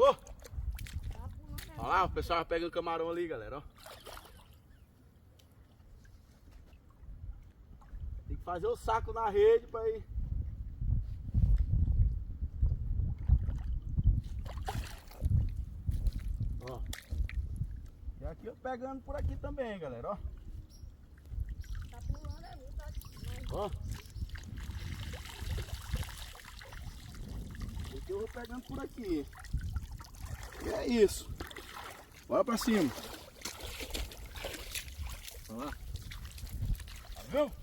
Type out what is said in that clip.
Pegou? Olha lá, o pessoal pegando camarão ali, galera, ó. Tem que fazer o saco na rede pra ir. Ó. E aqui eu pegando por aqui também, galera, ó. Tá pulando ali, tá? Ó. Aqui eu vou pegando por aqui. E é isso. Bora pra cima. Olha lá. Tá vendo?